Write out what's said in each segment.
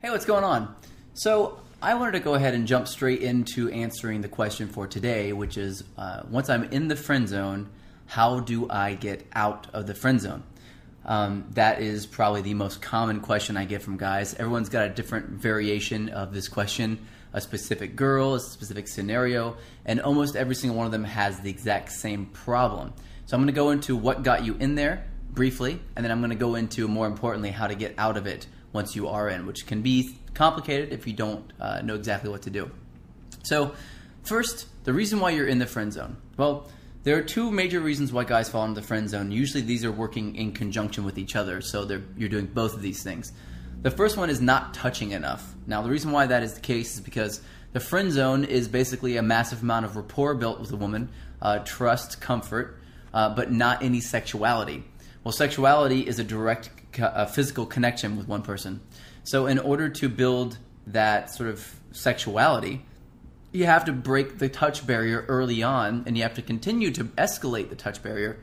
Hey, what's going on? So I wanted to go ahead and jump straight into answering the question for today, which is once I'm in the friend zone, how do I get out of the friend zone? That is probably the most common question I get from guys. Everyone's got a different variation of this question, a specific girl, a specific scenario, and almost every single one of them has the exact same problem. So I'm going to go into what got you in there briefly, and then I'm going to go into, more importantly, how to get out of it once you are in, which can be complicated if you don't know exactly what to do. So first, the reason why you're in the friend zone. Well, there are two major reasons why guys fall into the friend zone. Usually these are working in conjunction with each other, so you're doing both of these things. The first one is not touching enough. Now the reason why that is the case is because the friend zone is basically a massive amount of rapport built with a woman, trust, comfort, but not any sexuality. Well, sexuality is a direct physical connection with one person. So in order to build that sort of sexuality, you have to break the touch barrier early on, and you have to continue to escalate the touch barrier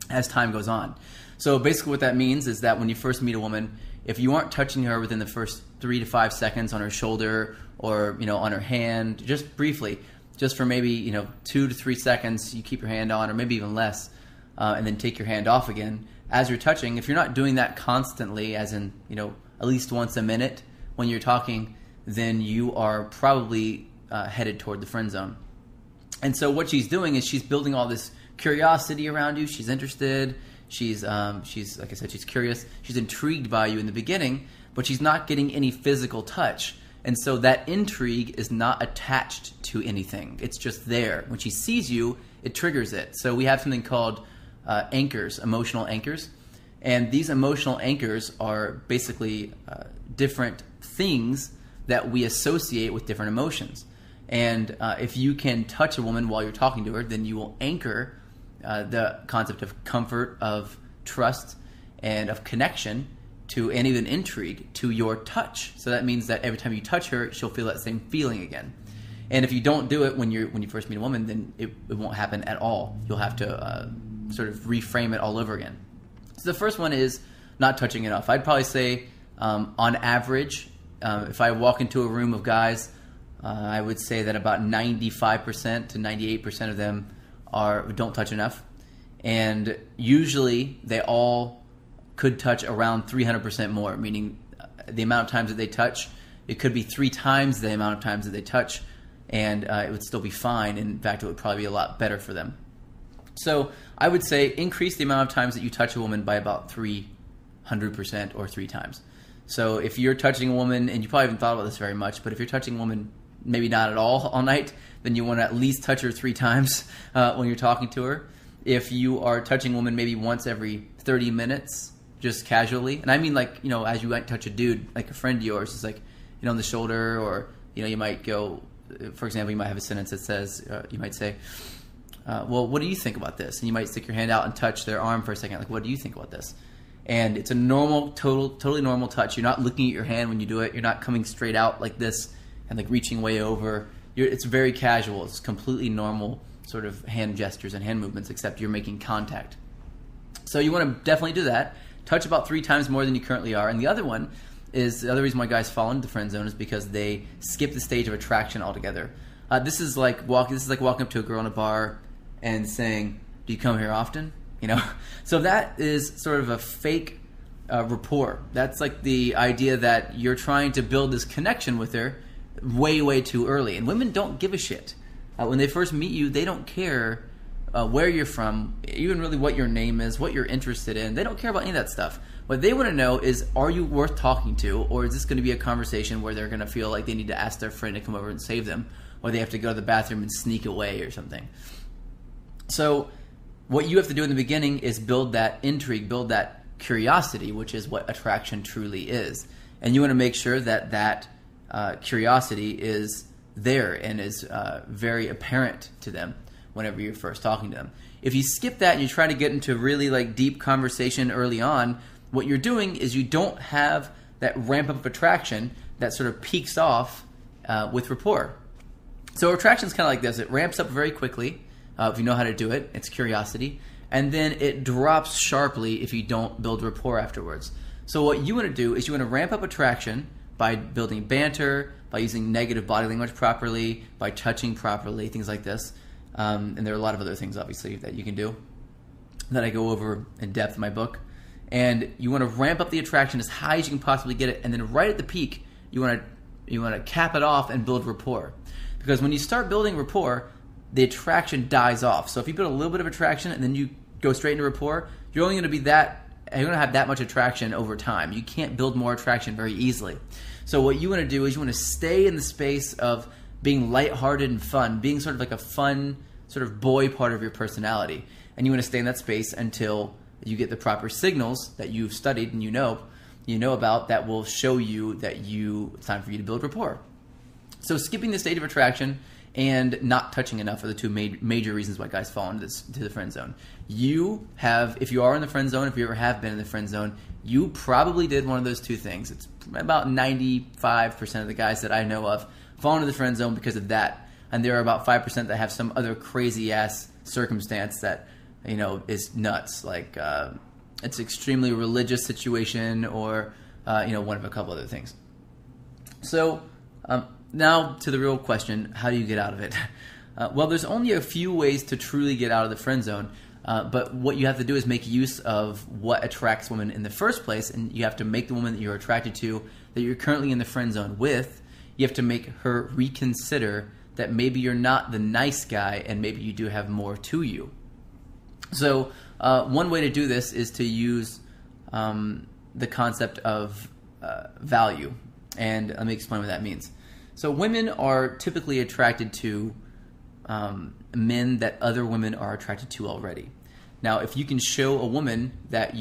as time goes on. So basically what that means is that when you first meet a woman, if you aren't touching her within the first 3 to 5 seconds on her shoulder or on her hand, just briefly, just for maybe 2 to 3 seconds, you keep your hand on, or maybe even less, and then take your hand off again. As you're touching, if you're not doing that constantly, as in at least once a minute when you're talking, then you are probably headed toward the friend zone. And so what she's doing is she's building all this curiosity around you. She's interested. She's like I said, she's curious. She's intrigued by you in the beginning, but she's not getting any physical touch. And so that intrigue is not attached to anything. It's just there. When she sees you, it triggers it. So we have something called anchors, emotional anchors. And these emotional anchors are basically different things that we associate with different emotions. And if you can touch a woman while you're talking to her, then you will anchor the concept of comfort, of trust, and of connection to, and even intrigue, to your touch. So that means that every time you touch her, she'll feel that same feeling again. And if you don't do it when you first meet a woman, then it won't happen at all. You'll have to sort of reframe it all over again. So the first one is not touching enough. I'd probably say on average, if I walk into a room of guys, I would say that about 95% to 98% of them don't touch enough. And usually they all could touch around 300% more, meaning the amount of times that they touch, it could be 3 times the amount of times that they touch, and it would still be fine. In fact, it would probably be a lot better for them. So I would say increase the amount of times that you touch a woman by about 300% or 3 times. So if you're touching a woman, and you probably haven't thought about this very much, but if you're touching a woman maybe not at all night, then you want to at least touch her 3 times when you're talking to her. If you are touching a woman maybe once every 30 minutes, just casually, and I mean as you might touch a dude, like a friend of yours, just like on the shoulder, or you might go, for example, you might have a sentence that says, you might say, well, what do you think about this? And you might stick your hand out and touch their arm for a second, like, what do you think about this? And it's a normal, totally normal touch. You're not looking at your hand when you do it. You're not coming straight out like this and like reaching way over. It's very casual. It's completely normal sort of hand gestures and hand movements, except you're making contact. So you want to definitely do that. Touch about 3 times more than you currently are. And the other one is, the other reason why guys fall into the friend zone is because they skip the stage of attraction altogether. This is like walking up to a girl in a bar and saying, "Do you come here often?" So that is sort of a fake rapport. That's like the idea that you're trying to build this connection with her way too early. And women don't give a shit. When they first meet you, they don't care where you're from, even really what your name is, what you're interested in. They don't care about any of that stuff. What they want to know is, are you worth talking to, or is this going to be a conversation where they're going to feel like they need to ask their friend to come over and save them, or they have to go to the bathroom and sneak away or something. So what you have to do in the beginning is build that intrigue, build that curiosity, which is what attraction truly is. And you want to make sure that that curiosity is there and is very apparent to them whenever you're first talking to them. If you skip that and you try to get into really deep conversation early on, what you're doing is you don't have that ramp up of attraction that sort of peaks off with rapport. So attraction is kind of like this. It ramps up very quickly if you know how to do it. It's curiosity. And then it drops sharply if you don't build rapport afterwards. So what you want to do is you want to ramp up attraction by building banter, by using negative body language properly, by touching properly, things like this. And there are a lot of other things, obviously, that you can do that I go over in depth in my book. And you want to ramp up the attraction as high as you can possibly get it, and then right at the peak, you want to cap it off and build rapport. Because when you start building rapport, the attraction dies off. So if you build a little bit of attraction and then you go straight into rapport, you're only going to have that much attraction over time. You can't build more attraction very easily. So what you want to do is you want to stay in the space of being lighthearted and fun, being sort of like a fun sort of boy part of your personality. And you want to stay in that space until you get the proper signals that you've studied and you know about that will show you that it's time for you to build rapport. So skipping the stage of attraction and not touching enough are the two major reasons why guys fall into the friend zone. If you are in the friend zone, if you ever have been in the friend zone, you probably did one of those two things. It's about 95% of the guys that I know of fall into the friend zone because of that. And there are about 5% that have some other crazy ass circumstance that is nuts. Like it's an extremely religious situation or one of a couple other things. So now to the real question, how do you get out of it? Well, there's only a few ways to truly get out of the friend zone, but what you have to do is make use of what attracts women in the first place, and you have to make the woman that you're attracted to, that you're currently in the friend zone with, you have to make her reconsider that maybe you're not the nice guy and maybe you do have more to you. So one way to do this is to use the concept of value, and let me explain what that means. So women are typically attracted to men that other women are attracted to already. Now, if you can show a woman that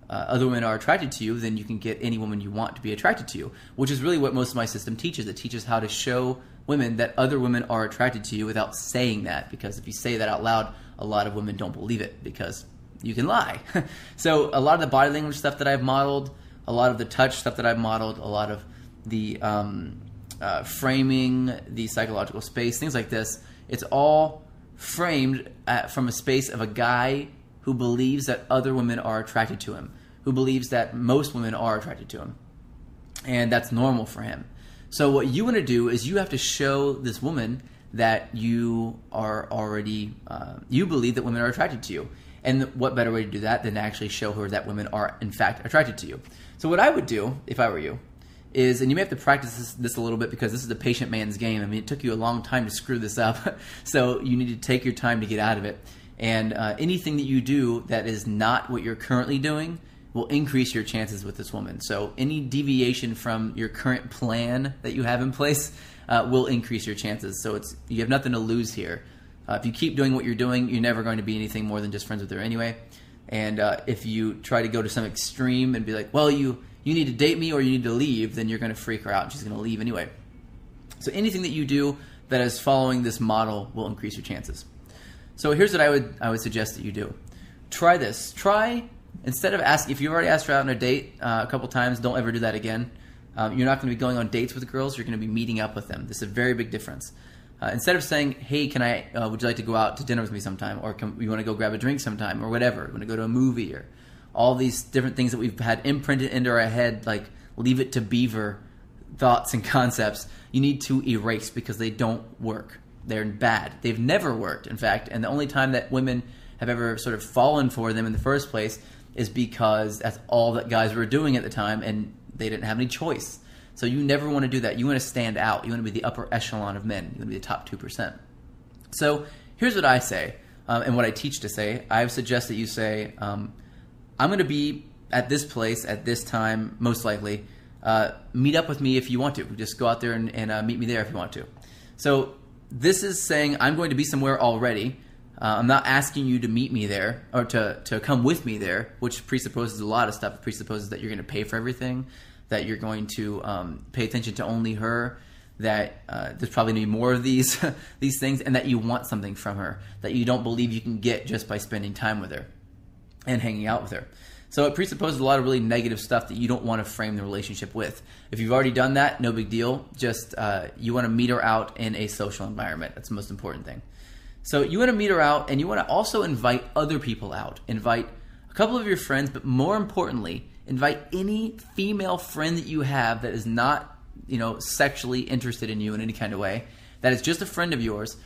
other women are attracted to you, then you can get any woman you want to be attracted to you, which is really what most of my system teaches. It teaches how to show women that other women are attracted to you without saying that, because if you say that out loud, a lot of women don't believe it because you can lie. So a lot of the body language stuff that I've modeled, a lot of the touch stuff that I've modeled, a lot of the framing, the psychological space, things like this, it's all framed from a space of a guy who believes that other women are attracted to him, who believes that most women are attracted to him, and that's normal for him. So what you want to do is you have to show this woman that you are already, you believe that women are attracted to you. And what better way to do that than to actually show her that women are in fact attracted to you. So what I would do, if I were you, is, and you may have to practice this a little bit because this is a patient man's game. I mean, it took you a long time to screw this up, so you need to take your time to get out of it. And anything that you do that is not what you're currently doing will increase your chances with this woman. So any deviation from your current plan that you have in place will increase your chances. So you have nothing to lose here. If you keep doing what you're doing, you're never going to be anything more than just friends with her anyway. And if you try to go to some extreme and be like, well, you need to date me or you need to leave, then you're going to freak her out and she's going to leave anyway. So anything that you do that is following this model will increase your chances. So here's what I would suggest that you do. Try this. Instead of asking, if you've already asked her out on a date a couple times, don't ever do that again. You're not going to be going on dates with girls. You're going to be meeting up with them. This is a very big difference. Instead of saying, hey, would you like to go out to dinner with me sometime? Or you want to go grab a drink sometime? Or whatever. You want to go to a movie? Or all these different things that we've had imprinted into our head, like leave it to beaver thoughts and concepts, you need to erase because they don't work. They're bad. They've never worked, in fact. And the only time that women have ever sort of fallen for them in the first place is because that's all that guys were doing at the time and they didn't have any choice. So you never want to do that. You want to stand out. You want to be the upper echelon of men. You want to be the top 2%. So here's what I say, and what I teach to say. I suggest that you say, I'm going to be at this place at this time, most likely. Meet up with me if you want to. Just go out there and meet me there if you want to. So this is saying I'm going to be somewhere already. I'm not asking you to meet me there or to come with me there, which presupposes a lot of stuff. It presupposes that you're going to pay for everything, that you're going to pay attention to only her, that there's probably going to be more of these things, and that you want something from her that you don't believe you can get just by spending time with her and hanging out with her. So it presupposes a lot of really negative stuff that you don't want to frame the relationship with. If you've already done that, no big deal. Just you want to meet her out in a social environment. That's the most important thing. So you want to meet her out, and you want to also invite other people out. Invite a couple of your friends, but more importantly, invite any female friend that you have that is not, sexually interested in you in any kind of way, that is just a friend of yours,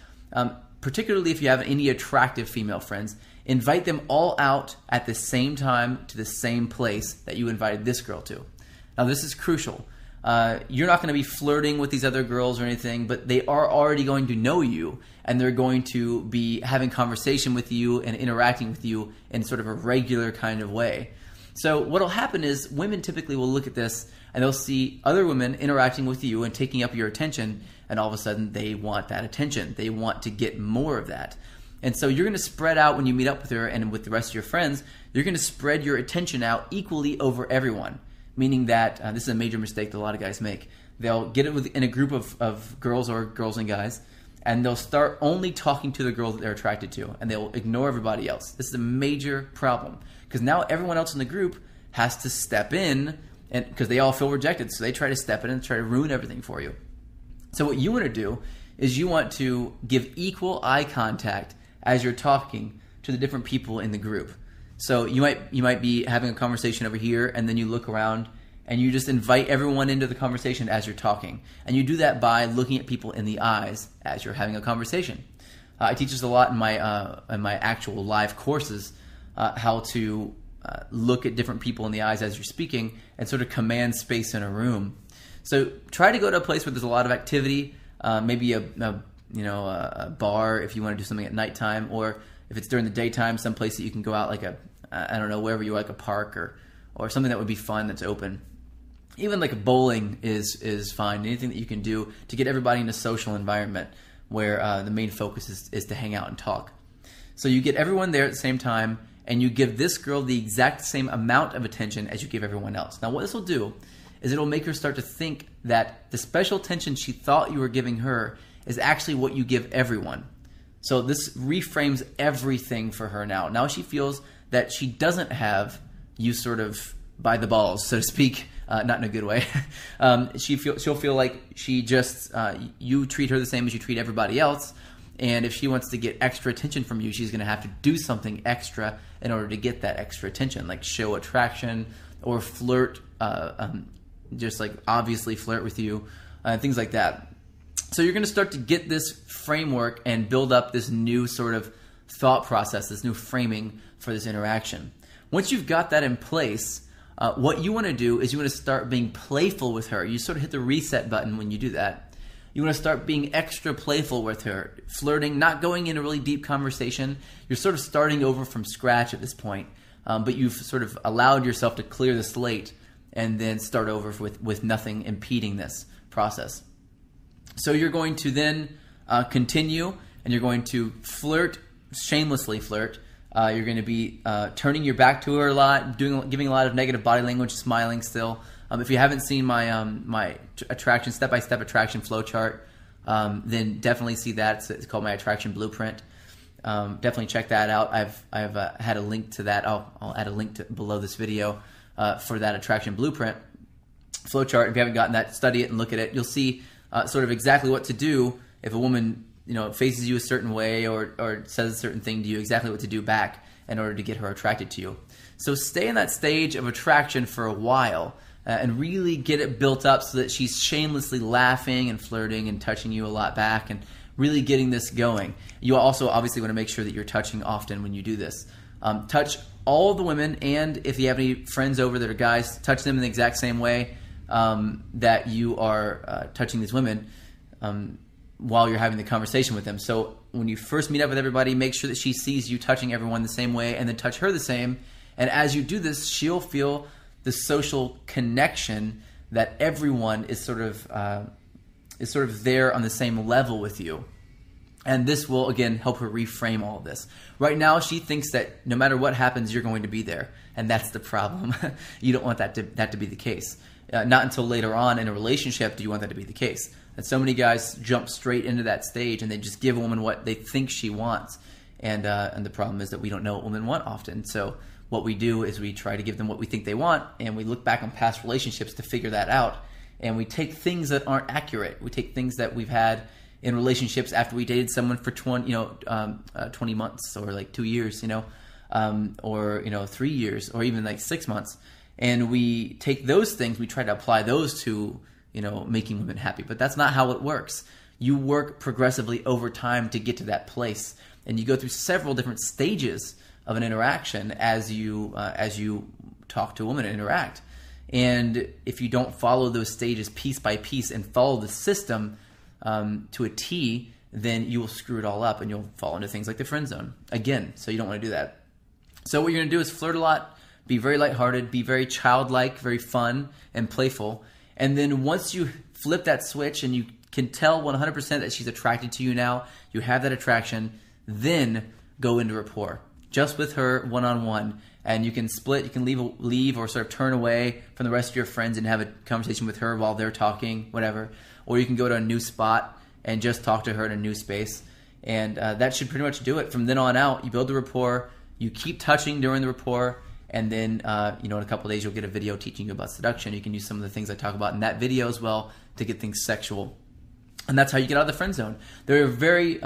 particularly if you have any attractive female friends. Invite them all out at the same time to the same place that you invited this girl to. Now, this is crucial. You're not going to be flirting with these other girls or anything, but they are already going to know you, and they're going to be having conversation with you and interacting with you in sort of a regular kind of way. So what will happen is women typically will look at this and they'll see other women interacting with you and taking up your attention, and all of a sudden they want that attention. They want to get more of that. And so you're going to spread out when you meet up with her and with the rest of your friends, you're going to spread your attention out equally over everyone. Meaning that, this is a major mistake that a lot of guys make. They'll get it in a group of girls or girls and guys, and they'll start only talking to the girls that they're attracted to, and they'll ignore everybody else. This is a major problem, because now everyone else in the group has to step in, and because they all feel rejected, so they try to step in and try to ruin everything for you. So what you want to do is you want to give equal eye contact as you're talking to the different people in the group. So you might be having a conversation over here, and then you look around and you just invite everyone into the conversation as you're talking. And you do that by looking at people in the eyes as you're having a conversation. I teach this a lot in my actual live courses, how to look at different people in the eyes as you're speaking and sort of command space in a room. So try to go to a place where there's a lot of activity, maybe a bar if you want to do something at nighttime, or if it's during the daytime, some place that you can go out, like wherever you like, a park or something that would be fun that's open. Even like a bowling is fine. Anything that you can do to get everybody in a social environment where the main focus is to hang out and talk. So you get everyone there at the same time, and you give this girl the exact same amount of attention as you give everyone else. Now what this will do is it'll make her start to think that the special attention she thought you were giving her is actually what you give everyone. So this reframes everything for her now. Now she feels that she doesn't have you sort of by the balls, so to speak, not in a good way. She'll feel like she just, you treat her the same as you treat everybody else. And if she wants to get extra attention from you, she's going to have to do something extra in order to get that extra attention, like show attraction or flirt, just like obviously flirt with you, things like that. So you're going to start to get this framework and build up this new sort of thought process, this new framing for this interaction. Once you've got that in place, what you want to do is you want to start being playful with her. You sort of hit the reset button when you do that. You want to start being extra playful with her, flirting, not going into a really deep conversation. You're sort of starting over from scratch at this point, but you've sort of allowed yourself to clear the slate and then start over with nothing impeding this process. So you're going to then continue, and you're going to flirt, shamelessly flirt. You're going to be turning your back to her a lot, giving a lot of negative body language, smiling still. If you haven't seen my my attraction step-by-step attraction flowchart, then definitely see that. It's called my attraction blueprint. Definitely check that out. I've had a link to that. I'll add a link below this video for that attraction blueprint flowchart. If you haven't gotten that, study it and look at it. You'll see sort of exactly what to do if a woman faces you a certain way or says a certain thing to you, exactly what to do back in order to get her attracted to you. So stay in that stage of attraction for a while and really get it built up so that she's shamelessly laughing and flirting and touching you a lot back and really getting this going. You also obviously want to make sure that you're touching often when you do this. Touch all of the women, and if you have any friends over that are guys, touch them in the exact same way that you are touching these women while you're having the conversation with them. So when you first meet up with everybody, make sure that she sees you touching everyone the same way, and then touch her the same. And as you do this, she'll feel the social connection that everyone is sort of there on the same level with you. And this will, again, help her reframe all of this. Right now, she thinks that no matter what happens, you're going to be there. And that's the problem. You don't want that to be the case. Not until later on in a relationship do you want that to be the case. And so many guys jump straight into that stage and they just give a woman what they think she wants. And the problem is that we don't know what women want often. So what we do is we try to give them what we think they want, and we look back on past relationships to figure that out. And we take things that aren't accurate. We take things that we've had in relationships after we dated someone for 20 months or like 2 years, or 3 years or even like 6 months. and we take those things, we try to apply those to, making women happy. But that's not how it works. You work progressively over time to get to that place, and you go through several different stages of an interaction as you talk to a woman and interact. And if you don't follow those stages piece by piece and follow the system to a T, then you will screw it all up and you'll fall into things like the friend zone again. So you don't want to do that. So what you're going to do is flirt a lot, be very lighthearted, be very childlike, very fun and playful. And then once you flip that switch and you can tell 100% that she's attracted to you now, you have that attraction, then go into rapport just with her one-on-one. And you can split, you can leave or sort of turn away from the rest of your friends and have a conversation with her while they're talking, whatever. Or you can go to a new spot and just talk to her in a new space. And that should pretty much do it. From then on out, you build the rapport, you keep touching during the rapport, and then in a couple of days you'll get a video teaching you about seduction. You can use some of the things I talk about in that video as well to get things sexual. And that's how you get out of the friend zone. There are very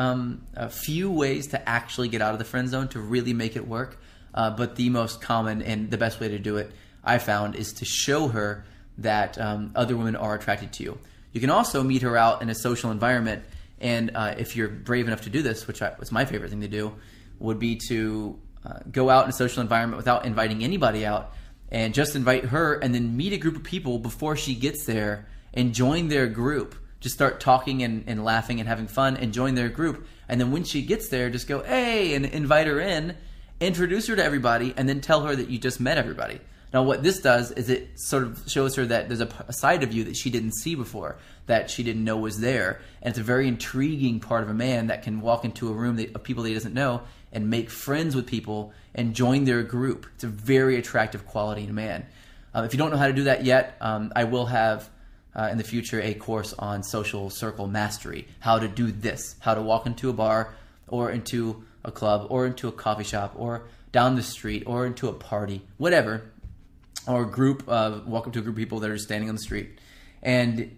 few ways to actually get out of the friend zone to really make it work. But the most common and the best way to do it, I found, is to show her that other women are attracted to you. You can also meet her out in a social environment, and if you're brave enough to do this, which was my favorite thing to do, would be to go out in a social environment without inviting anybody out and just invite her and then meet a group of people before she gets there and join their group. Just start talking and laughing and having fun and join their group. And then when she gets there, just go, hey, and invite her in, introduce her to everybody, and then tell her that you just met everybody. Now what this does is it sort of shows her that there's a side of you that she didn't see before, that she didn't know was there. And it's a very intriguing part of a man that can walk into a room of people that he doesn't know and make friends with people and join their group. It's a very attractive quality in a man. If you don't know how to do that yet, I will have in the future a course on social circle mastery, how to do this, how to walk into a bar or into a club or into a coffee shop or down the street or into a party, whatever, or a group, walk up to a group of people that are standing on the street and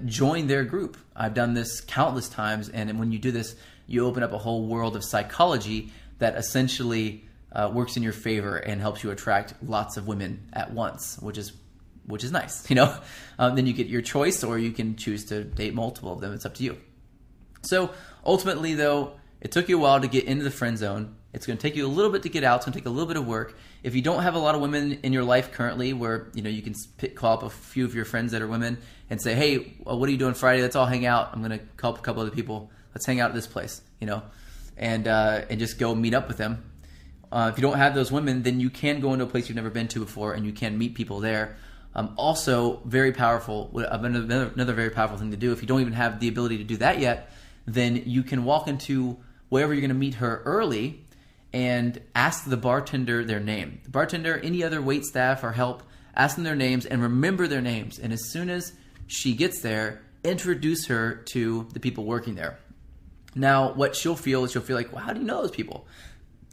join their group. I've done this countless times, and when you do this, you open up a whole world of psychology that essentially works in your favor and helps you attract lots of women at once, which is nice, Then you get your choice, or you can choose to date multiple of them. It's up to you. So ultimately, though, it took you a while to get into the friend zone. It's going to take you a little bit to get out. It's going to take a little bit of work. If you don't have a lot of women in your life currently where you can call up a few of your friends that are women and say, hey, what are you doing Friday? Let's all hang out. I'm going to call up a couple other people. Let's hang out at this place, and just go meet up with them. If you don't have those women, then you can go into a place you've never been to before, and you can meet people there. Also, very powerful. Another very powerful thing to do. If you don't even have the ability to do that yet, then you can walk into wherever you're going to meet her early and ask the bartender their name. The bartender, any other wait staff or help, ask them their names and remember their names. And as soon as she gets there, introduce her to the people working there. Now, what she'll feel is like, well, how do you know those people?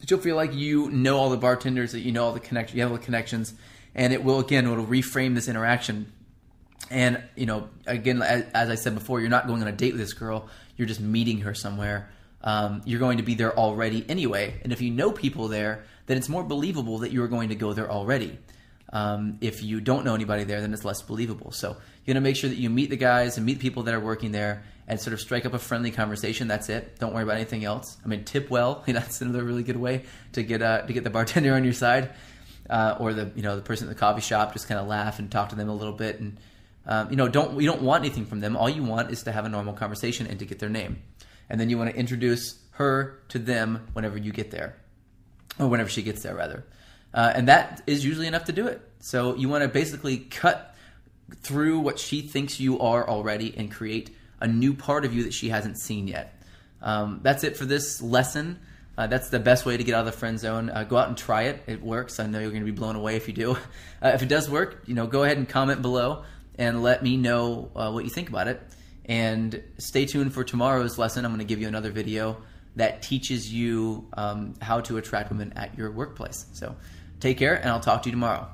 She'll feel like you know all the bartenders, that you know all the connections, you have all the connections, and it'll reframe this interaction. And, again, as I said before, you're not going on a date with this girl. You're just meeting her somewhere. You're going to be there already anyway. And if you know people there, then it's more believable that you're going to go there already. If you don't know anybody there, then it's less believable. So you're going to make sure that you meet the guys and meet people that are working there and sort of strike up a friendly conversation. That's it. Don't worry about anything else. Tip well. That's another really good way to get the bartender on your side, or the person at the coffee shop. Just kind of laugh and talk to them a little bit, and you don't want anything from them. All you want is to have a normal conversation and to get their name, and then you want to introduce her to them whenever you get there, or whenever she gets there rather, and that is usually enough to do it. So you want to basically cut through what she thinks you are already and create a new part of you that she hasn't seen yet. That's it for this lesson. That's the best way to get out of the friend zone. Go out and try it. It works. I know you're going to be blown away if you do. If it does work, go ahead and comment below and let me know what you think about it. And stay tuned for tomorrow's lesson. I'm going to give you another video that teaches you how to attract women at your workplace. So take care, and I'll talk to you tomorrow.